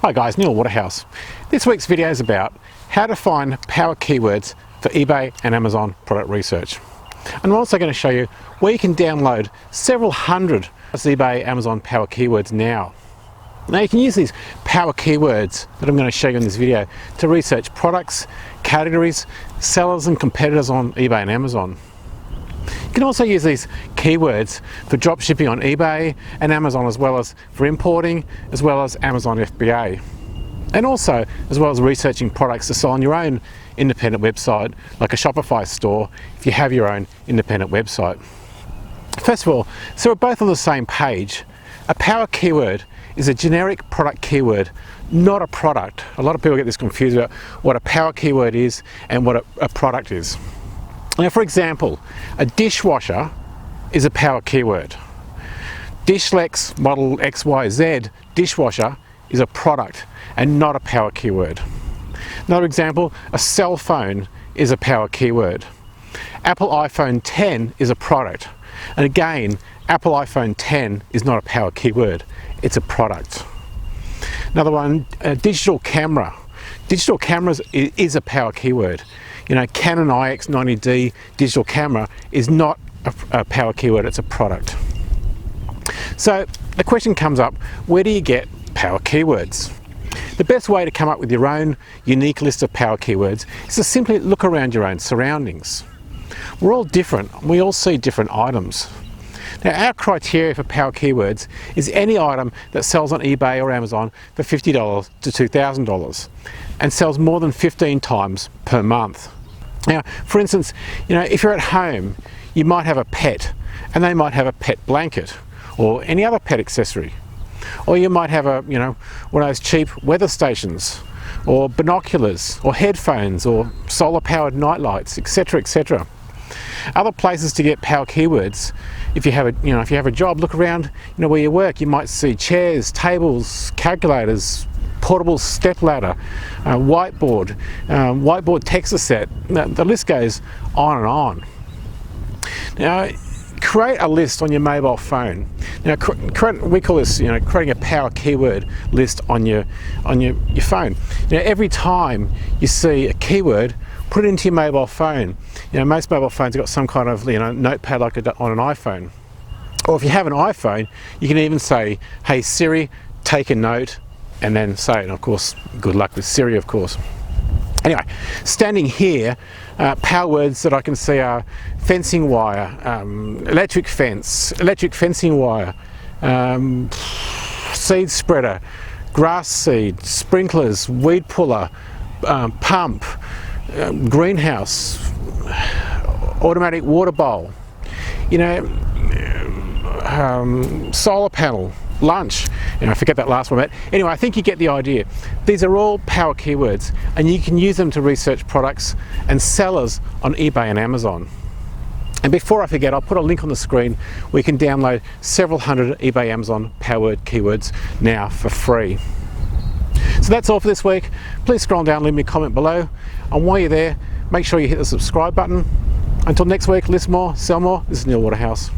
Hi guys, Neil Waterhouse. This week's video is about how to find power keywords for eBay and Amazon product research. And I'm also going to show you where you can download several hundred eBay, Amazon power keywords now. Now you can use these power keywords that I'm going to show you in this video to research products, categories, sellers and competitors on eBay and Amazon. You can also use these keywords for dropshipping on eBay and Amazon, as well as for importing, as well as Amazon FBA. And also, as well as researching products to sell on your own independent website, like a Shopify store, if you have your own independent website. First of all, so we're both on the same page. A power keyword is a generic product keyword, not a product. A lot of people get this confused about what a power keyword is and what a product is. Now, for example, a dishwasher is a power keyword. Dishlex model XYZ dishwasher is a product and not a power keyword. Another example, a cell phone is a power keyword. Apple iPhone 10 is a product. And again, Apple iPhone 10 is not a power keyword, it's a product. Another one, a digital camera. Digital cameras is a power keyword. You know, Canon IX90D digital camera is not a power keyword, it's a product. So the question comes up, where do you get power keywords? The best way to come up with your own unique list of power keywords is to simply look around your own surroundings. We're all different, we all see different items. Now, our criteria for power keywords is any item that sells on eBay or Amazon for $50 to $2,000 and sells more than 15 times per month. Now, for instance, you know, if you're at home, you might have a pet and they might have a pet blanket or any other pet accessory. Or you might have a, one of those cheap weather stations or binoculars or headphones or solar powered nightlights, etc., etc. Other places to get power keywords, if you have a job, look around, where you work. You might see chairs, tables, calculators, portable step ladder, whiteboard, whiteboard texter set. The list goes on and on. Now, create a list on your mobile phone. Now, we call this, creating a power keyword list on your phone. Every time you see a keyword, put it into your mobile phone. Most mobile phones have got some kind of notepad like on an iPhone. Or if you have an iPhone, you can even say, "Hey Siri, take a note," and then say it. And of course, good luck with Siri, of course. Anyway, standing here, power words that I can see are fencing wire, electric fence, electric fencing wire, seed spreader, grass seed, sprinklers, weed puller, pump, greenhouse, automatic water bowl, solar panel, lunch. I forget that last one, but anyway, I think you get the idea. These are all power keywords and you can use them to research products and sellers on eBay and Amazon. And before I forget, I'll put a link on the screen where you can download several hundred eBay, Amazon power word keywords now for free. So that's all for this week. Please scroll down, leave me a comment below. And while you're there, make sure you hit the subscribe button. Until next week, list more, sell more. This is Neil Waterhouse.